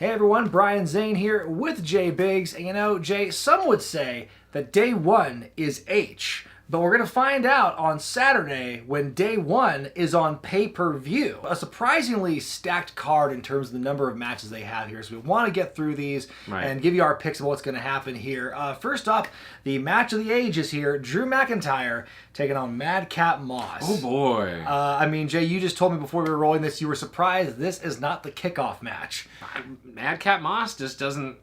Hey everyone, Brian Zane here with Jay Biggs. And you know, Jay, some would say that day one is H, but we're going to find out on Saturday when day one is on pay-per-view. A surprisingly stacked card in terms of the number of matches they have here. So we want to get through these and give you our picks of what's going to happen here. First up, the match of the ages here. Drew McIntyre taking on Madcap Moss. Oh boy. I mean, Jay, you just told me before we were rolling this, you were surprised this is not the kickoff match. Madcap Moss just doesn't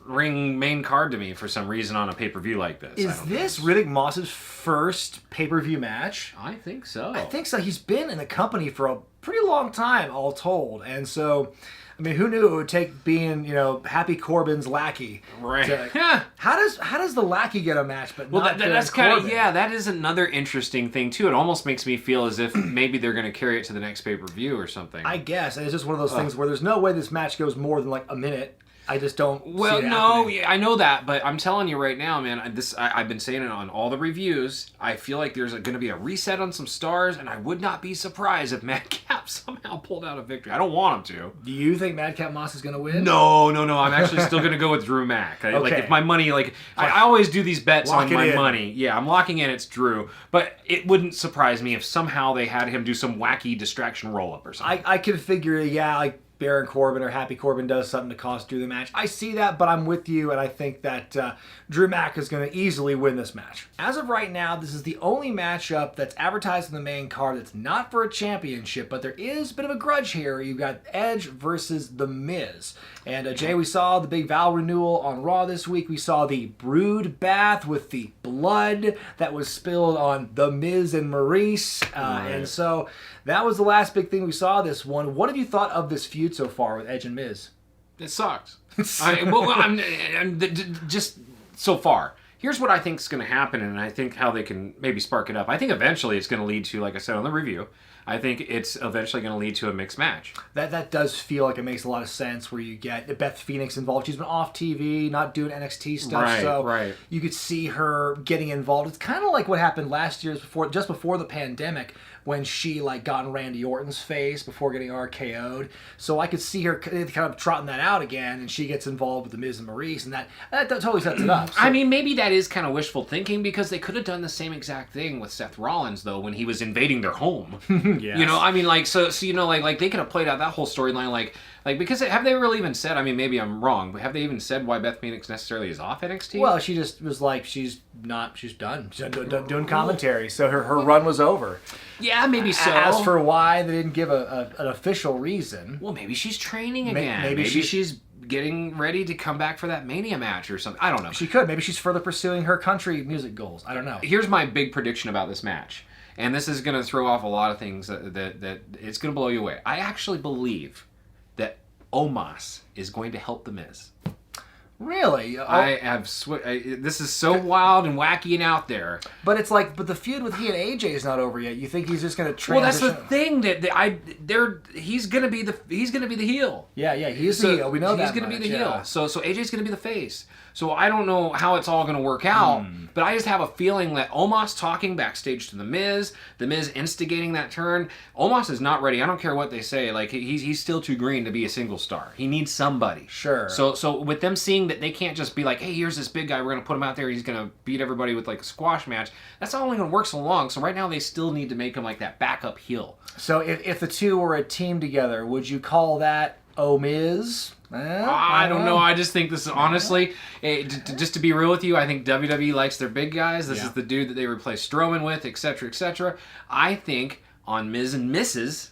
ring main card to me for some reason on a pay-per-view like this. Is this Riddick Moss's first pay-per-view match? I think so. I think so. He's been in the company for a pretty long time, all told. And so, I mean, who knew it would take being, you know, Happy Corbin's lackey. Right. How does the lackey get a match, but not that's kind Corbin? of, yeah, that is another interesting thing, too. It almost makes me feel as if maybe they're going to carry it to the next pay-per-view or something. I guess. And it's just one of those things where there's no way this match goes more than like a minute. I just don't Well, see it no, happening. I know that, but I'm telling you right now, man, I've been saying it on all the reviews. I feel like there's going to be a reset on some stars, and I would not be surprised if Madcap somehow pulled out a victory. I don't want him to. Do you think Madcap Moss is going to win? No. I'm actually still going to go with Drew Mac. Like, if my money, I always do these bets on my money. Yeah, I'm locking in, it's Drew. But it wouldn't surprise me if somehow they had him do some wacky distraction roll-up or something. I could figure, yeah, like Baron Corbin or Happy Corbin does something to cost Drew the match. I see that, but I'm with you, and I think that Drew Mac is going to easily win this match. As of right now, this is the only matchup that's advertised in the main card that's not for a championship, but there is a bit of a grudge here. You've got Edge versus The Miz. And Jay, we saw the big vow renewal on Raw this week. We saw the brood bath with the blood that was spilled on The Miz and Maurice. And so that was the last big thing we saw this one. What have you thought of this feud so far with Edge and Miz? It sucks. I'm just so far. Here's what I think is going to happen, and I think how they can maybe spark it up. I think eventually it's going to lead to, like I said on the review, I think it's eventually going to lead to a mixed match. That does feel like it makes a lot of sense where you get Beth Phoenix involved. She's been off TV, not doing NXT stuff, you could see her getting involved. It's kind of like what happened last year, just before the pandemic, when she got in Randy Orton's face before getting RKO'd. So I could see her kind of trotting that out again, and she gets involved with The Miz and Maurice, and that totally sets it up. So. I mean, maybe that is kind of wishful thinking, because they could have done the same exact thing with Seth Rollins, though, when he was invading their home. Yes. You know, I mean, so you know, like they could have played out that whole storyline, like because have they really even said? I mean, maybe I'm wrong, but have they even said why Beth Phoenix necessarily is off NXT? Well, she just was like, she's done. She's doing commentary, so her run was over. Yeah, maybe so. As for why, they didn't give an official reason. Well, maybe she's training again. Maybe she's getting ready to come back for that Mania match or something. I don't know. She could. Maybe she's further pursuing her country music goals. I don't know. Here's my big prediction about this match. And this is going to throw off a lot of things that it's going to blow you away. I actually believe that Omos is going to help The Miz. Really? I have this is so wild and wacky and out there. But it's like, the feud with he and AJ is not over yet. You think he's just going to transition? Well, that's the thing he's going to be the heel. Yeah, he's the heel. We know that. He's going to be the heel. So AJ's going to be the face. So I don't know how it's all going to work out, but I just have a feeling that Omos talking backstage to The Miz instigating that turn. Omos is not ready. I don't care what they say. Like he's still too green to be a single star. He needs somebody. Sure. So with them seeing that they can't just be like, hey, here's this big guy, we're going to put him out there, he's going to beat everybody with like a squash match. That's not only going to work so long. So right now they still need to make him like that backup heel. So if the two were a team together, would you call that Miz? I don't know. I just think this is honestly, just to be real with you, I think WWE likes their big guys. This is the dude that they replaced Strowman with, etc., etc. I think on Miz and Mrs.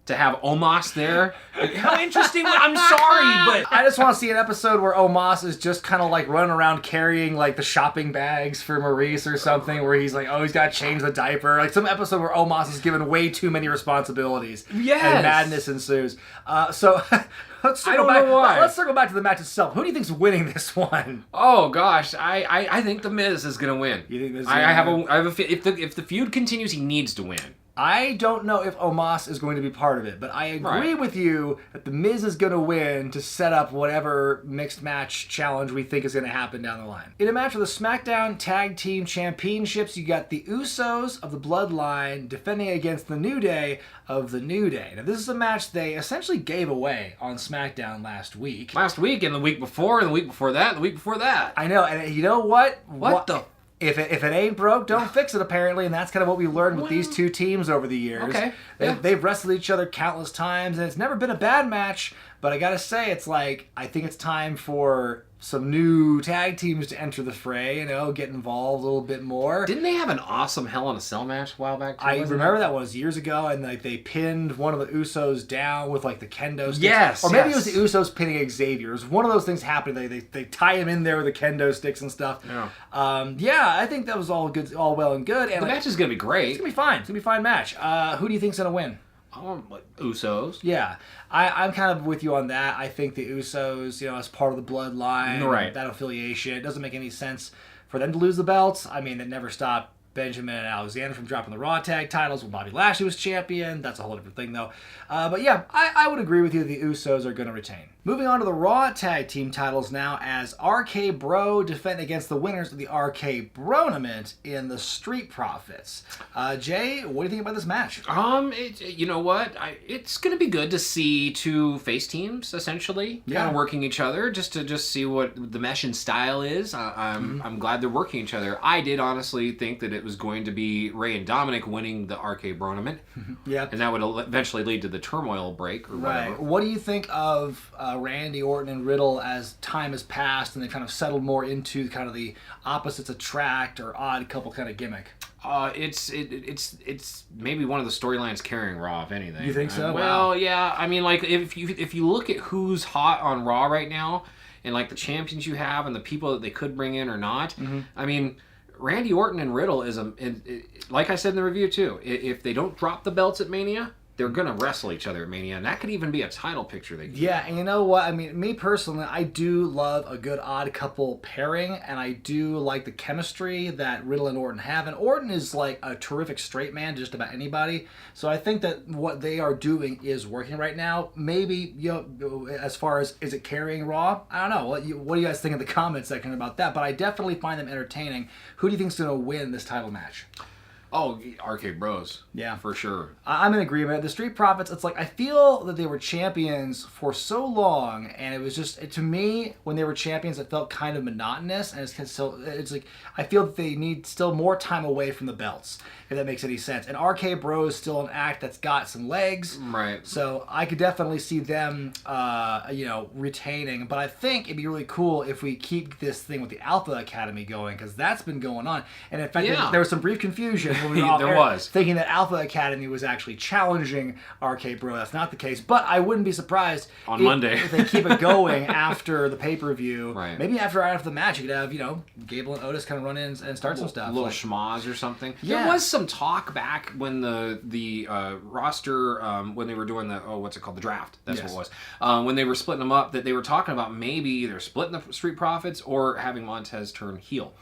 to have Omos there. How interesting. I'm sorry, but I just want to see an episode where Omos is just kind of like running around carrying like the shopping bags for Maurice or something, where he's like, he's got to change the diaper. Like some episode where Omos is given way too many responsibilities. Yes. And madness ensues. So let's circle back to the match itself. Who do you think's winning this one? Oh gosh, I think The Miz is gonna win. You think Miz? I have a if the feud continues, he needs to win. I don't know if Omos is going to be part of it, but I agree with you that The Miz is going to win to set up whatever mixed match challenge we think is going to happen down the line. In a match for the SmackDown Tag Team Championships, you got the Usos of the Bloodline defending against the New Day of the New Day. Now, this is a match they essentially gave away on SmackDown last week. Last week, and the week before, and the week before that, and the week before that. I know, and you know what? What the... If it ain't broke, don't fix it, apparently, and that's kind of what we learned with these two teams over the years. Okay. They've wrestled each other countless times, and it's never been a bad match, but I gotta say, it's like, I think it's time for some new tag teams to enter the fray, get involved a little bit more. Didn't they have an awesome Hell in a Cell match a while back? I remember that was years ago, and they pinned one of the Usos down with the kendo sticks. Yes, or maybe it was the Usos pinning Xavier. It was one of those things happening. They tie him in there with the kendo sticks and stuff. Yeah. I think that was all good, all well and good. And the match is gonna be great. It's gonna be fine. It's gonna be a fine match. Who do you think's gonna win? Usos. Yeah, I'm kind of with you on that. I think the Usos, as part of the bloodline, that affiliation, it doesn't make any sense for them to lose the belts. I mean, it never stopped Benjamin and Alexander from dropping the Raw tag titles when Bobby Lashley was champion. That's a whole different thing, though. But yeah, I would agree with you. The Usos are going to retain. Moving on to the Raw tag team titles now, as RK Bro defend against the winners of the RK Bro-nament in the Street Profits. Jay, what do you think about this match? You know what? It's going to be good to see two face teams essentially kind of working each other, just to see what the mesh and style is. I'm glad they're working each other. I did honestly think that it was going to be Rey and Dominic winning the RK Bro-nament. And that would eventually lead to the turmoil break or whatever. What do you think of Randy Orton and Riddle as time has passed and they've kind of settled more into kind of the opposites attract or odd couple kind of gimmick? It's maybe one of the storylines carrying Raw, if anything. You think so? Well, yeah. I mean, if you look at who's hot on Raw right now, and the champions you have and the people that they could bring in or not, I mean, Randy Orton and Riddle is like I said in the review too. If they don't drop the belts at Mania, they're going to wrestle each other at Mania, and that could even be a title picture they could do. And you know what? I mean, me personally, I do love a good odd couple pairing, and I do like the chemistry that Riddle and Orton have. And Orton is like a terrific straight man to just about anybody. So I think that what they are doing is working right now. Maybe, as far as is it carrying Raw? I don't know. What do you guys think in the comment section about that? But I definitely find them entertaining. Who do you think is going to win this title match? Oh, RK Bros. Yeah. For sure. I'm in agreement. The Street Profits, it's like, I feel that they were champions for so long, and it was just, to me, when they were champions, it felt kind of monotonous, and it's like, I feel that they need still more time away from the belts, if that makes any sense. And RK Bro is still an act that's got some legs. Right. So I could definitely see them, retaining, but I think it'd be really cool if we keep this thing with the Alpha Academy going, because that's been going on. And in fact, there was some brief confusion when we were thinking that Alpha Academy was actually challenging RK Bro. That's not the case, but I wouldn't be surprised Monday if they keep it going after the pay-per-view. Right. Maybe after the match, you could have, Gable and Otis kind of run in and start some stuff. Little schmoz or something. Yeah. There was some talk back when the roster, when they were doing what's it called? The draft. That's what it was. When they were splitting them up, that they were talking about maybe either splitting the Street Profits or having Montez turn heel.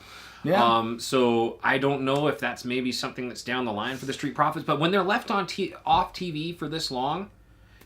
Yeah. So I don't know if that's maybe something that's down the line for the Street Profits, but when they're left on off TV for this long,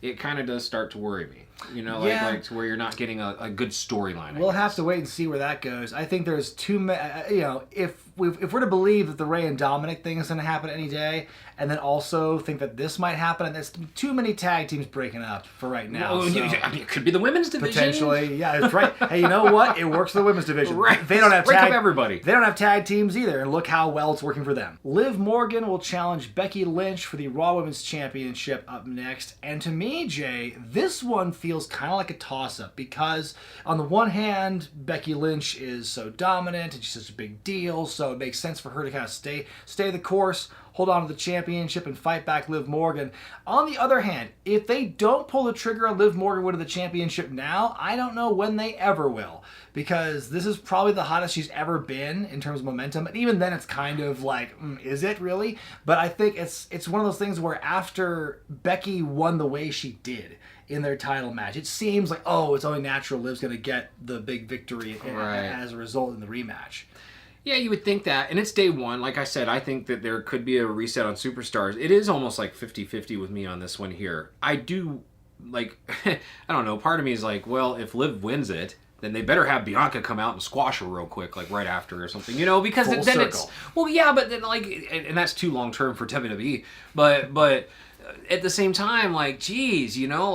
it kind of does start to worry me. Like to where you're not getting a good storyline. We'll have to wait and see where that goes. I think there's too many. If we're to believe that the Rey and Dominic thing is going to happen any day, and then also think that this might happen, and there's too many tag teams breaking up for right now. Well, it could be the women's division. Potentially, yeah, that's right. Hey, you know what? It works for the women's division. Right. They don't have break up everybody. They don't have tag teams either, and look how well it's working for them. Liv Morgan will challenge Becky Lynch for the Raw Women's Championship up next, and to me, Jay, this one feels kind of like a toss-up, because on the one hand, Becky Lynch is so dominant and she's such a big deal, so it makes sense for her to kind of stay the course, hold on to the championship, and fight back Liv Morgan. On the other hand, if they don't pull the trigger on Liv Morgan winning the championship now, I don't know when they ever will, because this is probably the hottest she's ever been in terms of momentum, and even then it's kind of like, is it really? But I think it's one of those things where after Becky won the way she did in their title match, it seems like, it's only natural Liv's going to get the big victory as a result in the rematch. Yeah, you would think that. And it's day one. Like I said, I think that there could be a reset on Superstars. It is almost like 50-50 with me on this one here. I do, like, I don't know, part of me is like, well, if Liv wins it, then they better have Bianca come out and squash her real quick, like right after or something, you know, because Full then circle. it's, well, yeah, but then like, and that's too long term for WWE, but at the same time, like, geez, you know,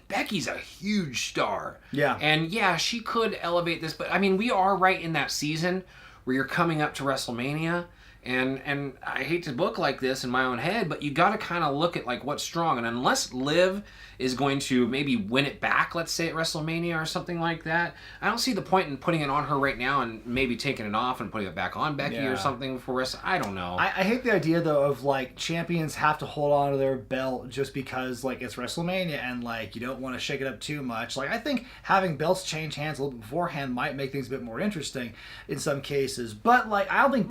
Becky's a huge star. Yeah. And yeah, she could elevate this, but I mean, we are right in that season where you're coming up to WrestleMania. And I hate to book like this in my own head, but you got to kind of look at like what's strong. And unless Liv is going to maybe win it back, let's say at WrestleMania or something like that, I don't see the point in putting it on her right now and maybe taking it off and putting it back on Becky or something for Wrestle. I don't know. I hate the idea though of like champions have to hold on to their belt just because like it's WrestleMania and like you don't want to shake it up too much. Like I think having belts change hands a little bit beforehand might make things a bit more interesting in some cases. But like I don't think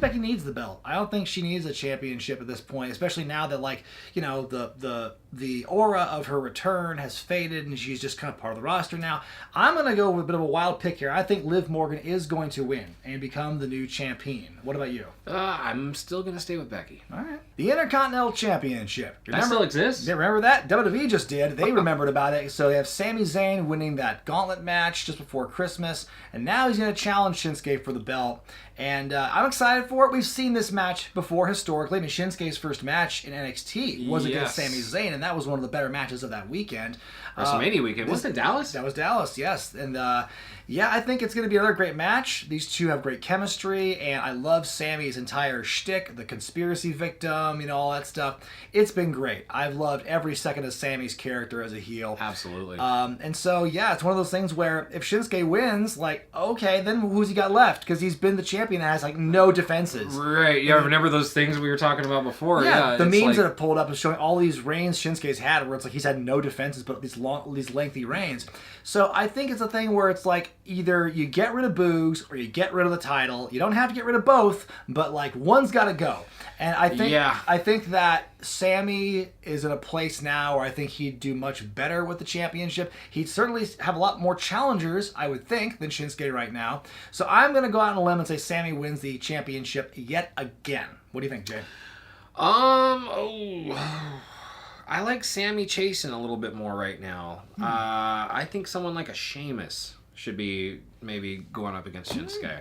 Becky needs the belt. I don't think she needs a championship at this point, especially now that like, you know, the aura of her return has faded and she's just kind of part of the roster now. I'm going to go with a bit of a wild pick here. I think Liv Morgan is going to win and become the new champion. What about you? I'm still going to stay with Becky. All right. The Intercontinental Championship. That still exists? Yeah, remember that? WWE just did. They remembered about it. So they have Sami Zayn winning that gauntlet match just before Christmas. And now he's going to challenge Shinsuke for the belt. And I'm excited for it. We've seen this match before historically. I mean, Shinsuke's first match in NXT was against Sami Zayn, and that was one of the better matches of that weekend. WrestleMania weekend. Wasn't it Dallas? That was Dallas, yes. And yeah, I think it's going to be another great match. These two have great chemistry, and I love Sami's entire shtick, the conspiracy victim, you know, all that stuff. It's been great. I've loved every second of Sami's character as a heel. Absolutely. And so, yeah, it's one of those things where if Shinsuke wins, like, okay, then who's he got left? Because he's been the champion and has, like, no defenses. Right. Yeah, remember those things we were talking about before? Yeah, the memes that have pulled up is showing all these reigns Shinsuke's had where it's like he's had no defenses but these lengthy reigns. So I think it's a thing where it's like either you get rid of Boogs or you get rid of the title. You don't have to get rid of both, but like one's got to go. And I think that Sami is in a place now where I think he'd do much better with the championship. He'd certainly have a lot more challengers, I would think, than Shinsuke right now. So I'm going to go out on a limb and say Sami wins the championship yet again. What do you think, Jay? I like Sami chasing a little bit more right now. I think someone like a Sheamus should be maybe going up against Shinsuke.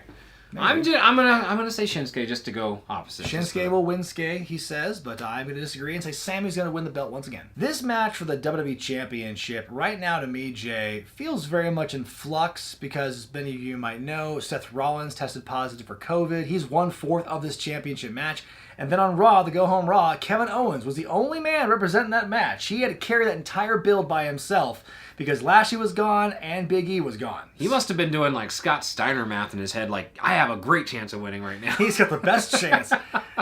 I'm gonna say Shinsuke just to go opposite. Shinsuke will win Ske, he says, but I'm going to disagree and say Sami's going to win the belt once again. This match for the WWE Championship, right now to me, Jay, feels very much in flux because, as many of you might know, Seth Rollins tested positive for COVID. He's 1/4 of this championship match. And then on Raw, the go-home Raw, Kevin Owens was the only man representing that match. He had to carry that entire build by himself because Lashley was gone and Big E was gone. He must have been doing like Scott Steiner math in his head, like, I have a great chance of winning right now. He's got the best chance.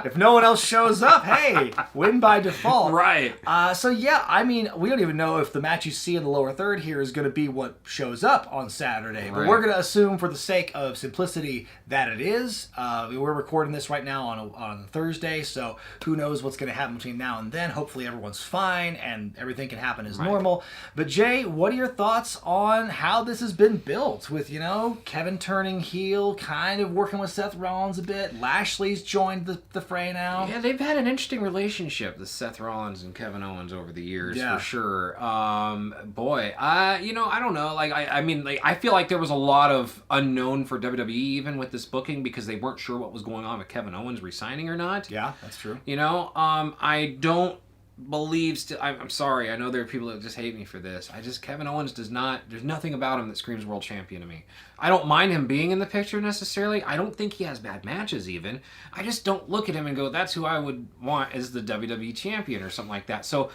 If no one else shows up, hey, win by default. Right. So yeah, I mean, we don't even know if the match you see in the lower third here is going to be what shows up on Saturday. But we're going to assume for the sake of simplicity that it is. We're recording this right now on Thursday, so who knows what's going to happen between now and then. Hopefully everyone's fine and everything can happen as normal. But Jay, what are your thoughts on how this has been built with, you know, Kevin turning heel, kind of working with Seth Rollins a bit. Lashley's joined the fray now. Yeah, they've had an interesting relationship, the Seth Rollins and Kevin Owens over the years, for sure. You know, I don't know. Like, I mean, like, I feel like there was a lot of unknown for WWE even with this booking because they weren't sure what was going on with Kevin Owens resigning or not. Yeah, that's true. You know, I don't believe I'm sorry, I know there are people that just hate me for this. Kevin Owens does not, there's nothing about him that screams world champion to me. I don't mind him being in the picture necessarily. I don't think he has bad matches even. I just don't look at him and go, that's who I would want as the WWE champion or something like that. So,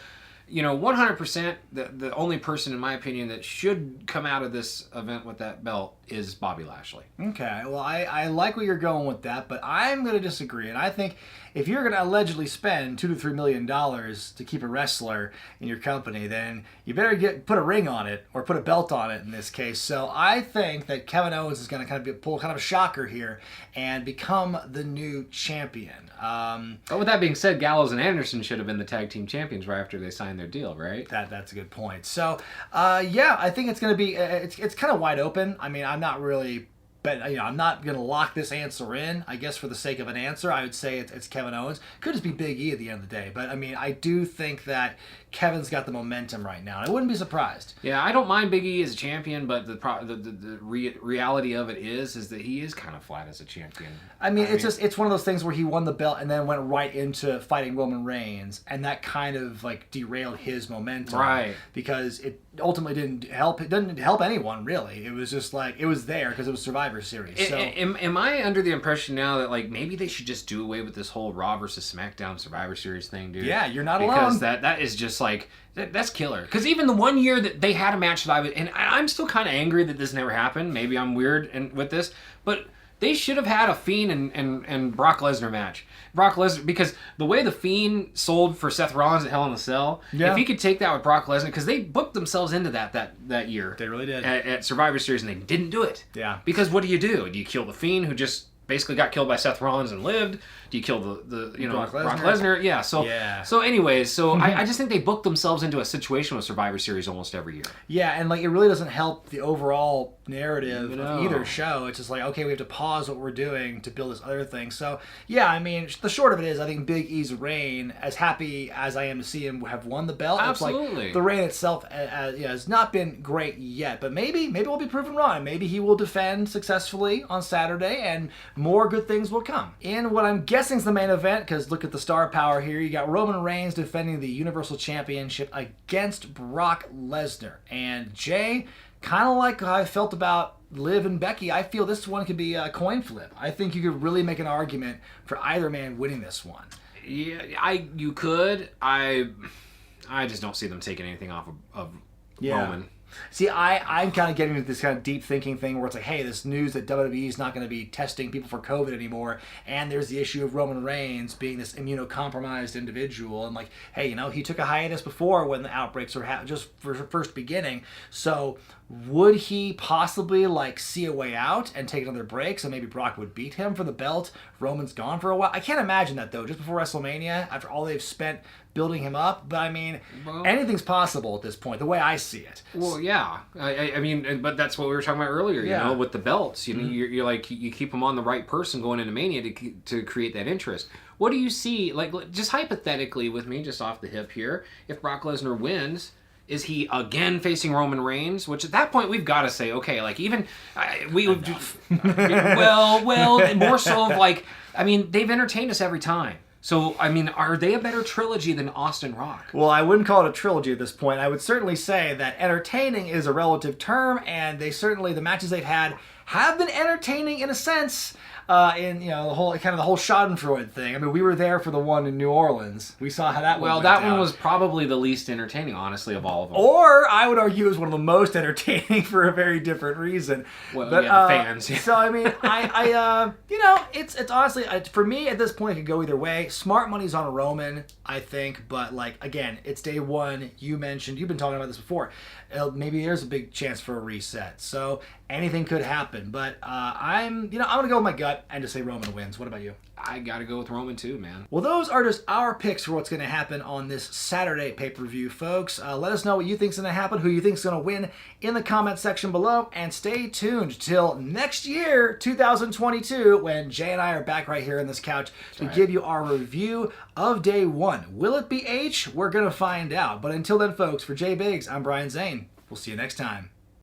you know, 100%, the only person, in my opinion, that should come out of this event with that belt is Bobby Lashley. Okay, well, I like where you're going with that, but I'm going to disagree. And I think if you're going to allegedly spend $2 to $3 million to keep a wrestler in your company, then you better put a ring on it or put a belt on it in this case. So I think that Kevin Owens is going to kind of pull kind of a shocker here and become the new champion. But with that being said, Gallows and Anderson should have been the tag team champions right after they signed their deal, right? That's a good point. So, yeah, I think it's going to be, it's kind of wide open. I mean, I'm not really but I'm not going to lock this answer in. I guess for the sake of an answer, I would say it's Kevin Owens. Could just be Big E at the end of the day. But, I mean, I do think that Kevin's got the momentum right now. I wouldn't be surprised. Yeah, I don't mind Big E as a champion, but the reality of it is that he is kind of flat as a champion. I mean, it's one of those things where he won the belt and then went right into fighting Roman Reigns, and that kind of like derailed his momentum. Right. Because it ultimately didn't help. It didn't help anyone really. It was just like it was there because it was Survivor Series. So am I under the impression now that like maybe they should just do away with this whole Raw versus SmackDown Survivor Series thing, dude? Yeah, you're not alone. Because that is just like that's killer. Because even the one year that they had a match that I'm still kind of angry that this never happened. Maybe I'm weird with this, but they should have had a Fiend and Brock Lesnar match. Brock Lesnar, because the way the Fiend sold for Seth Rollins at Hell in a Cell, if he could take that with Brock Lesnar, because they booked themselves into that year. They really did. At Survivor Series, and they didn't do it. Yeah. Because what do? Do you kill the Fiend, who just basically got killed by Seth Rollins and lived? Do you kill the Brock Lesnar? Yeah. So anyways, I just think they booked themselves into a situation with Survivor Series almost every year. Yeah, and like it really doesn't help the overall narrative of either show. It's just like, okay, we have to pause what we're doing to build this other thing. So yeah, I mean, the short of it is, I think Big E's reign, as happy as I am to see him have won the belt, absolutely, it's like the reign itself has not been great yet. But maybe we'll be proven wrong. Maybe he will defend successfully on Saturday, and more good things will come. In what I'm guessing is the main event, because look at the star power here. You got Roman Reigns defending the Universal Championship against Brock Lesnar. And Jay, kind of like how I felt about Liv and Becky, I feel this one could be a coin flip. I think you could really make an argument for either man winning this one. Yeah, you could. I just don't see them taking anything off of Roman. See, I'm kind of getting into this kind of deep thinking thing where it's like, hey, this news that WWE is not going to be testing people for COVID anymore, and there's the issue of Roman Reigns being this immunocompromised individual, and like, hey, he took a hiatus before when the outbreaks were just first beginning, so would he possibly like see a way out and take another break so maybe Brock would beat him for the belt? Roman's gone for a while. I can't imagine that though, just before WrestleMania, after all they've spent building him up. But I mean, anything's possible at this point, the way I see it. Well, yeah. I mean, but that's what we were talking about earlier, with the belts. You're like, you keep them on the right person going into Mania to create that interest. What do you see, like, just hypothetically with me, just off the hip here, if Brock Lesnar wins, is he again facing Roman Reigns? Which at that point we've got to say, okay, like even we would do well, more so of like, I mean, they've entertained us every time. So, I mean, are they a better trilogy than Austin Rock? Well, I wouldn't call it a trilogy at this point. I would certainly say that entertaining is a relative term, and the matches they've had have been entertaining in a sense. In the whole Schadenfreude thing. I mean, we were there for the one in New Orleans. We saw how that one went down. One was probably the least entertaining, honestly, of all of them. Or I would argue it was one of the most entertaining for a very different reason. Well, the fans. So I mean, it's honestly, for me at this point, it could go either way. Smart money's on Roman, I think, but like again, it's day one. You've been talking about this before. Maybe there's a big chance for a reset. So anything could happen. But I'm gonna go with my gut and just say Roman wins. What about you? I gotta go with Roman too, man. Well, those are just our picks for what's going to happen on this Saturday pay-per-view, folks. Let us know what you think's going to happen, who you think's going to win in the comment section below, and stay tuned till next year, 2022, when Jay and I are back right here on this couch to give you our review of day one. Will it be H? We're going to find out. But until then, folks, for Jay Biggs, I'm Brian Zane. We'll see you next time.